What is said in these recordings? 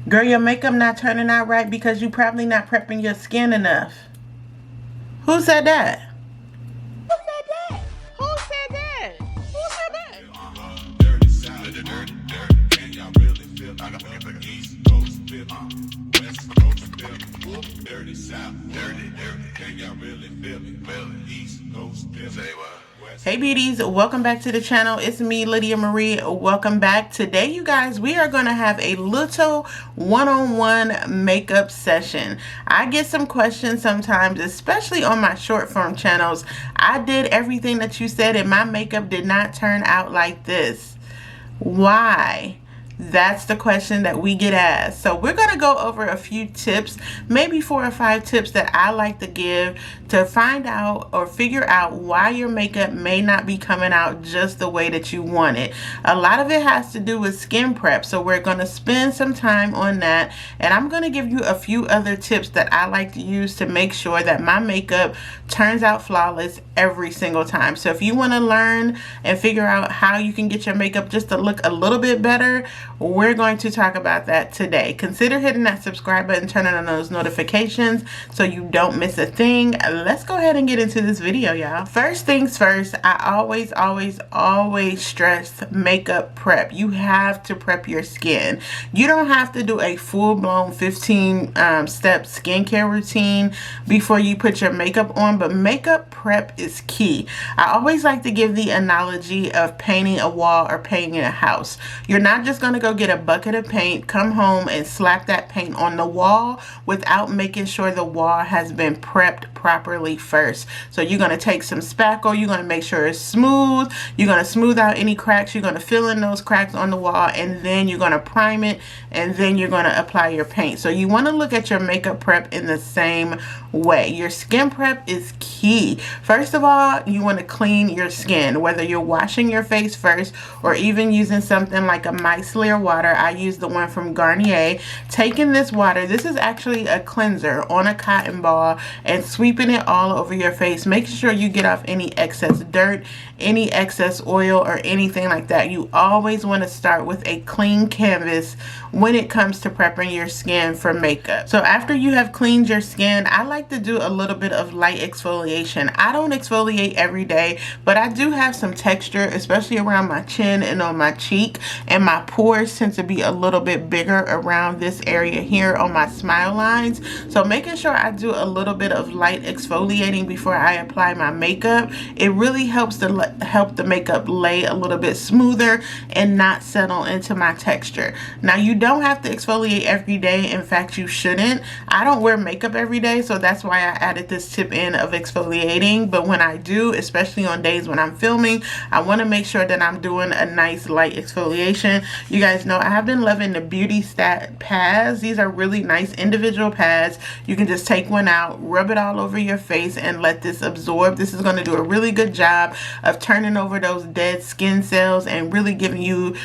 Girl, your makeup not turning out right because you probably not prepping your skin enough. Who said that? Who said that? Who said that? Who said that? Hey beauties, welcome back to the channel. It's me, Lydia Marie. Welcome back. Today, you guys, we are going to have a little one-on-one makeup session. I get some questions sometimes, especially on my short form channels. I did everything that you said and my makeup did not turn out like this. Why? That's the question that we get asked. So we're going to go over a few tips, maybe 4 or 5 tips that I like to give to find out or figure out why your makeup may not be coming out just the way that you want it. A lot of it has to do with skin prep, so we're going to spend some time on that, and I'm going to give you a few other tips that I like to use to make sure that my makeup turns out flawless every single time. So if you want to learn and figure out how you can get your makeup just to look a little bit better, we're going to talk about that today. Consider hitting that subscribe button, turning on those notifications so you don't miss a thing. Let's go ahead and get into this video, y'all. First things first, I always stress makeup prep. You have to prep your skin. You don't have to do a full-blown 15-step skincare routine before you put your makeup on, but makeup prep is key. I always like to give the analogy of painting a wall or painting a house. You're not just going to go get a bucket of paint, come home and slap that paint on the wall without making sure the wall has been prepped properly first. So you're going to take some spackle, you're going to make sure it's smooth, you're going to smooth out any cracks, you're going to fill in those cracks on the wall, and then you're going to prime it, and then you're going to apply your paint. So you want to look at your makeup prep in the same way. Your skin prep is key. First of all, you want to clean your skin, whether you're washing your face first or even using something like a micellar water. I use the one from Garnier. Taking this water, this is actually a cleanser, on a cotton ball and sweeping it all over your face, making sure you get off any excess dirt, any excess oil or anything like that. You always want to start with a clean canvas when it comes to prepping your skin for makeup. So after you have cleaned your skin, I like to do a little bit of light exfoliation. I don't exfoliate every day, but I do have some texture, especially around my chin and on my cheek, and my pores tend to be a little bit bigger around this area here on my smile lines. So making sure I do a little bit of light exfoliating before I apply my makeup, it really helps to help the makeup lay a little bit smoother and not settle into my texture. Now, you don't have to exfoliate every day. In fact, you shouldn't. I don't wear makeup every day, so that's why I added this tip in of exfoliating. But when I do, especially on days when I'm filming, I want to make sure that I'm doing a nice light exfoliation. You guys know I have been loving the Beauty Stat pads. These are really nice individual pads. You can just take one out, rub it all over your face, and let this absorb. This is going to do a really good job of turning over those dead skin cells and really giving you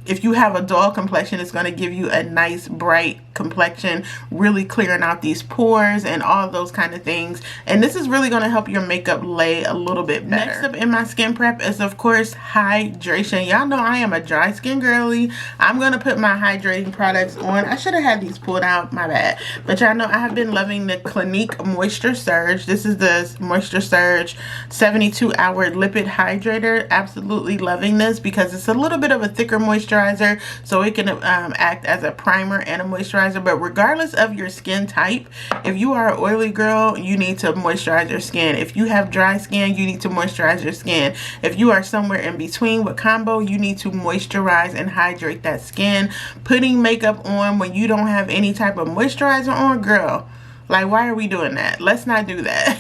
if you have a dull complexion, it's going to give you a nice bright complexion, really clearing out these pores and all those kind of things. And this is really going to help your makeup lay a little bit better. Next up in my skin prep is, of course, hydration. Y'all know I am a dry skin girly. I'm going to put my hydrating products on. I should have had these pulled out, my bad. But y'all know I have been loving the Clinique Moisture Surge. This is the Moisture Surge 72-hour lipid hydrator. Absolutely loving this because it's a little bit of a thicker moisturizer, so it can act as a primer and a moisturizer. But regardless of your skin type, if you are an oily girl, you need to moisturize your skin. If you have dry skin, you need to moisturize your skin. If you are somewhere in between with combo, you need to moisturize and hydrate that skin. Putting makeup on when you don't have any type of moisturizer on, girl, like, why are we doing that? Let's not do that.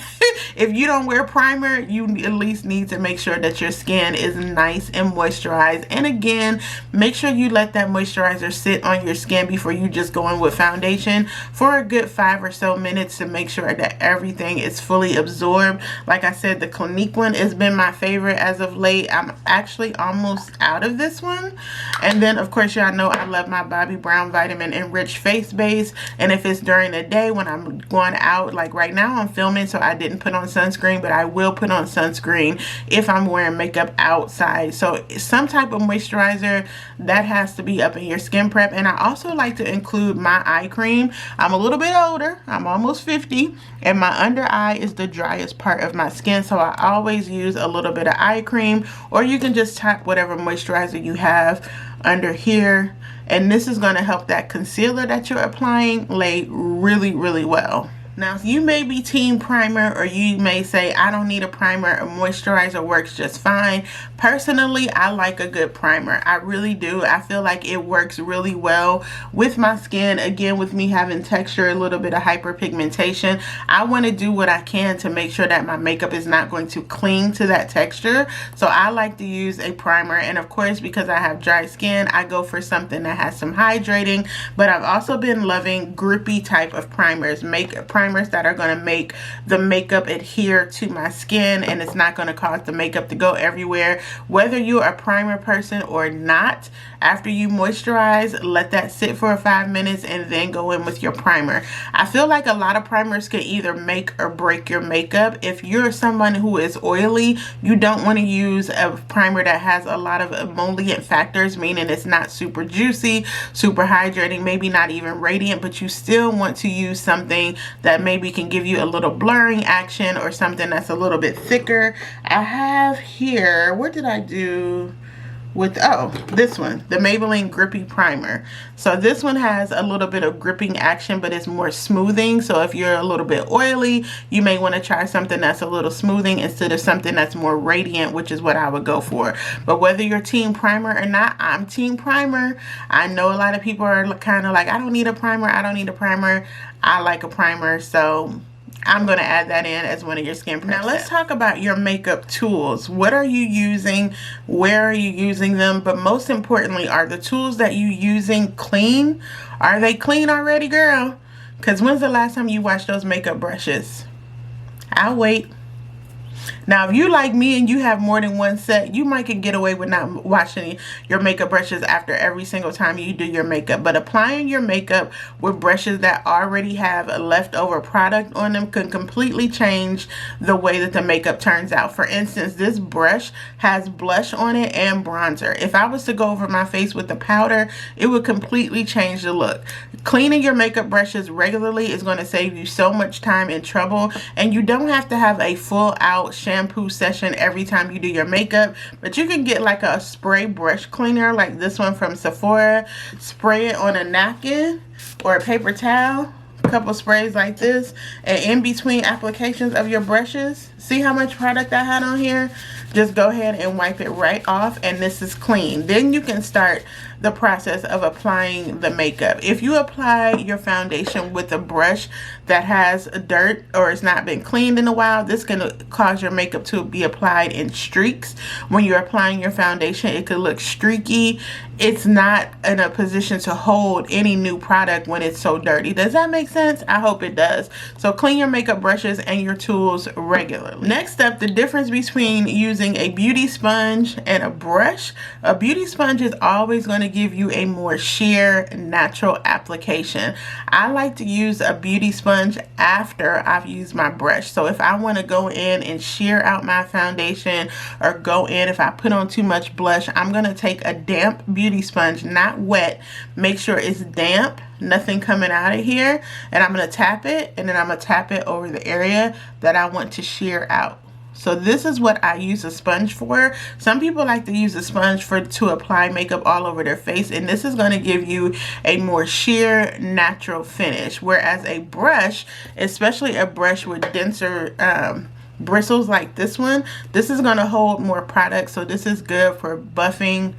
If you don't wear primer, you at least need to make sure that your skin is nice and moisturized. And again, make sure you let that moisturizer sit on your skin before you just go in with foundation for a good 5 or so minutes to make sure that everything is fully absorbed. Like I said, the Clinique one has been my favorite as of late. I'm actually almost out of this one. And then, of course, y'all know I love my Bobbi Brown Vitamin Enriched Face Base. And if it's during the day when I'm going out, like right now I'm filming, so I didn't put on sunscreen, but I will put on sunscreen if I'm wearing makeup outside. So some type of moisturizer. that has to be up in your skin prep. And I also like to include my eye cream. I'm a little bit older, I'm almost 50, and my under eye is the driest part of my skin, so I always use a little bit of eye cream, or you can just tap whatever moisturizer you have under here, and this is going to help that concealer that you're applying lay really well. Now, you may be team primer, or you may say, I don't need a primer, a moisturizer works just fine. Personally, I like a good primer. I really do. I feel like it works really well with my skin. Again, with me having texture, a little bit of hyperpigmentation, I want to do what I can to make sure that my makeup is not going to cling to that texture. So I like to use a primer, and of course, because I have dry skin, I go for something that has some hydrating, but I've also been loving grippy type of primers, primers that are going to make the makeup adhere to my skin, and it's not going to cause the makeup to go everywhere. Whether you're a primer person or not, after you moisturize, let that sit for 5 minutes and then go in with your primer. I feel like a lot of primers can either make or break your makeup. If you're someone who is oily, you don't want to use a primer that has a lot of emollient factors, meaning it's not super juicy, super hydrating, maybe not even radiant, but you still want to use something that maybe can give you a little blurring action, or something that's a little bit thicker. I have here, what did I do with, oh, this one, the Maybelline Grippy Primer. So this one has a little bit of gripping action, but it's more smoothing. So if you're a little bit oily, you may want to try something that's a little smoothing instead of something that's more radiant, which is what I would go for. But whether you're team primer or not, I'm team primer. I know a lot of people are kind of like, I don't need a primer, I don't need a primer. I like a primer, so I'm going to add that in as one of your skin prep. Now let's talk about your makeup tools. What are you using? Where are you using them? But most importantly, are the tools that you using clean? Are they clean already, girl? Because when's the last time you washed those makeup brushes? I'll wait. Now, if you like me and you have more than one set, you might can get away with not washing your makeup brushes after every single time you do your makeup. But applying your makeup with brushes that already have a leftover product on them can completely change the way that the makeup turns out. For instance, this brush has blush on it and bronzer. If I was to go over my face with the powder, it would completely change the look. Cleaning your makeup brushes regularly is going to save you so much time and trouble, and you don't have to have a full out shampoo session every time you do your makeup, but you can get like a spray brush cleaner like this one from Sephora, spray it on a napkin or a paper towel, a couple sprays like this, and in between applications of your brushes, see how much product I had on here? Just go ahead and wipe it right off, and this is clean. Then you can start the process of applying the makeup. If you apply your foundation with a brush that has dirt or has not been cleaned in a while, this can cause your makeup to be applied in streaks. When you're applying your foundation, it could look streaky. It's not in a position to hold any new product when it's so dirty. Does that make sense? I hope it does. So clean your makeup brushes and your tools regularly. Next up, the difference between using a beauty sponge and a brush. A beauty sponge is always going to give you a more sheer, natural application. I like to use a beauty sponge after I've used my brush. So if I want to go in and sheer out my foundation, or go in if I put on too much blush, I'm going to take a damp beauty sponge, not wet. Make sure it's damp, nothing coming out of here, and I'm going to tap it, and then I'm going to tap it over the area that I want to sheer out. So this is what I use a sponge for. Some people like to use a sponge to apply makeup all over their face, and this is going to give you a more sheer, natural finish. Whereas a brush, especially a brush with denser bristles like this one, this is going to hold more product. So this is good for buffing,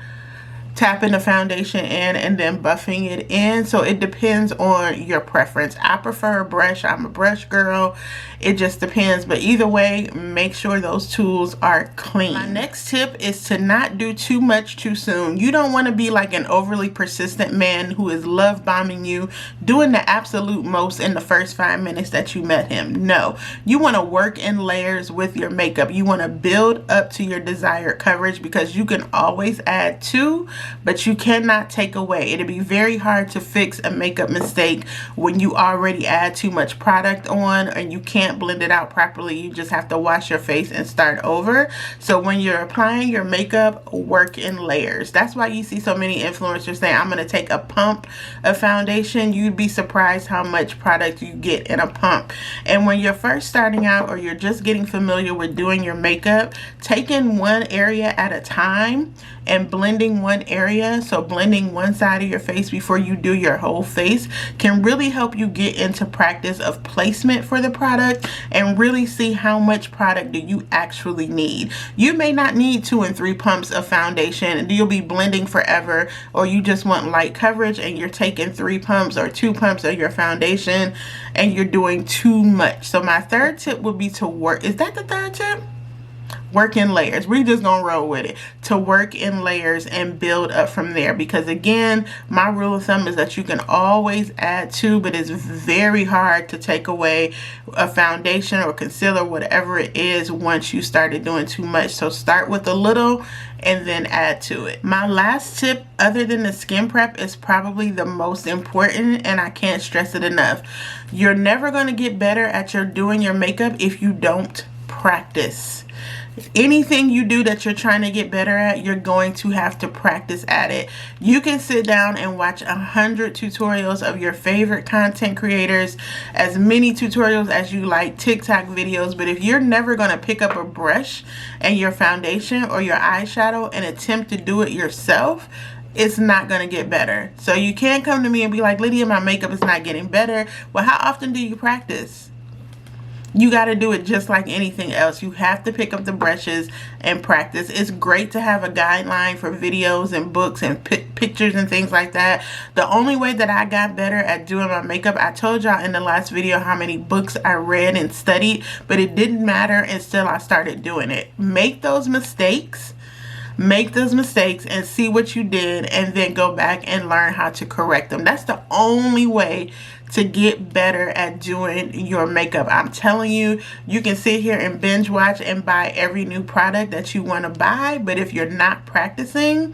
tapping the foundation in, and then buffing it in. So it depends on your preference. I prefer a brush. I'm a brush girl. It just depends, but either way, make sure those tools are clean. My next tip is to not do too much too soon. You don't want to be like an overly persistent man who is love bombing you, doing the absolute most in the first 5 minutes that you met him. No, you want to work in layers with your makeup. You want to build up to your desired coverage, because you can always add to. but you cannot take away. It'll be very hard to fix a makeup mistake when you already add too much product on and you can't blend it out properly. You just have to wash your face and start over. So when you're applying your makeup, work in layers. That's why you see so many influencers saying, I'm going to take a pump of foundation. You'd be surprised how much product you get in a pump. And when you're first starting out or you're just getting familiar with doing your makeup, taking one area at a time and blending one area, so blending one side of your face before you do your whole face, can really help you get into practice of placement for the product and really see how much product do you actually need. You may not need 2 and 3 pumps of foundation. You'll be blending forever, or you just want light coverage and you're taking 3 pumps or 2 pumps of your foundation and you're doing too much. So my third tip would be to work. Is that the third tip? Work in layers. We're just gonna roll with it. To work in layers and build up from there, because again, my rule of thumb is that you can always add to, but it's very hard to take away a foundation or concealer, whatever it is, once you started doing too much. So start with a little and then add to it. My last tip, other than the skin prep, is probably the most important, and I can't stress it enough. You're never going to get better at doing your makeup if you don't practice. Anything you do that you're trying to get better at, you're going to have to practice at it. You can sit down and watch 100 tutorials of your favorite content creators, as many tutorials as you like, TikTok videos, but if you're never going to pick up a brush and your foundation or your eyeshadow and attempt to do it yourself, it's not going to get better. So you can't come to me and be like, Lydia, my makeup is not getting better. Well, how often do you practice? You got to do it just like anything else. You have to pick up the brushes and practice. It's great to have a guideline for videos and books and pictures and things like that. The only way that I got better at doing my makeup, I told y'all in the last video how many books I read and studied, but it didn't matter until I started doing it. Make those mistakes and see what you did, and then go back and learn how to correct them. That's the only way to get better at doing your makeup. I'm telling you, you can sit here and binge watch and buy every new product that you want to buy, but if you're not practicing,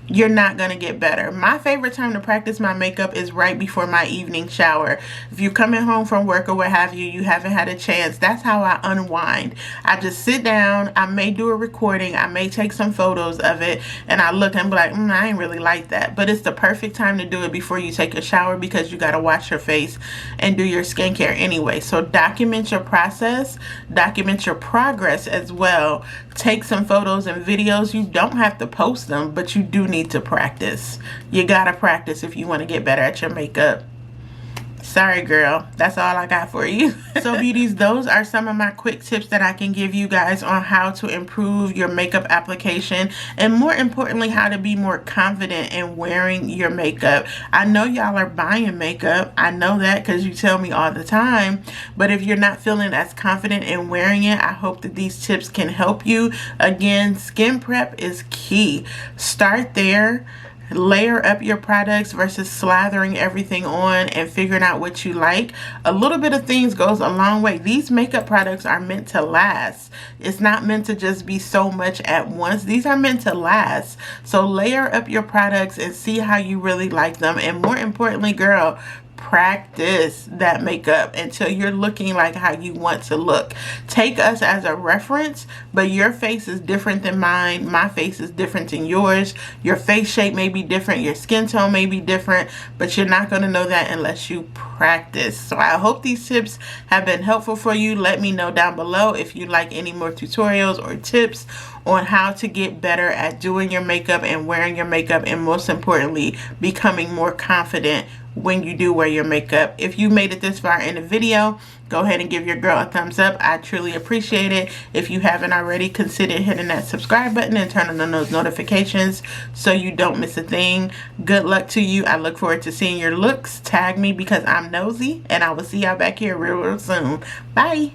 you're not going to get better. My favorite time to practice my makeup is right before my evening shower. If you're coming home from work or what have you, you haven't had a chance, that's how I unwind. I just sit down, I may do a recording, I may take some photos of it, and I look and be like, I ain't really like that. But it's the perfect time to do it before you take a shower, because you got to wash your face and do your skincare anyway. So document your process, document your progress as well. Take some photos and videos. You don't have to post them, but you do need to practice. You gotta practice if you want to get better at your makeup. Sorry, girl. That's all I got for you. So, beauties, those are some of my quick tips that I can give you guys on how to improve your makeup application, and more importantly, how to be more confident in wearing your makeup. I know y'all are buying makeup. I know that because you tell me all the time. But if you're not feeling as confident in wearing it, I hope that these tips can help you. Again, skin prep is key. Start there. Layer up your products versus slathering everything on and figuring out what you like. A little bit of things goes a long way. These makeup products are meant to last. It's not meant to just be so much at once. These are meant to last. So layer up your products and see how you really like them. And more importantly, girl, practice that makeup until you're looking like how you want to look. Take us as a reference, but your face is different than mine. My face is different than yours. Your face shape may be different. Your skin tone may be different, but you're not going to know that unless you practice. So I hope these tips have been helpful for you. Let me know down below if you'd like any more tutorials or tips on how to get better at doing your makeup and wearing your makeup, and most importantly, becoming more confident when you do wear your makeup. If you made it this far in the video, go ahead and give your girl a thumbs up. I truly appreciate it. If you haven't already, consider hitting that subscribe button and turning on those notifications so you don't miss a thing. Good luck to you. I look forward to seeing your looks. Tag me because I'm nosy, and I will see y'all back here real soon. Bye.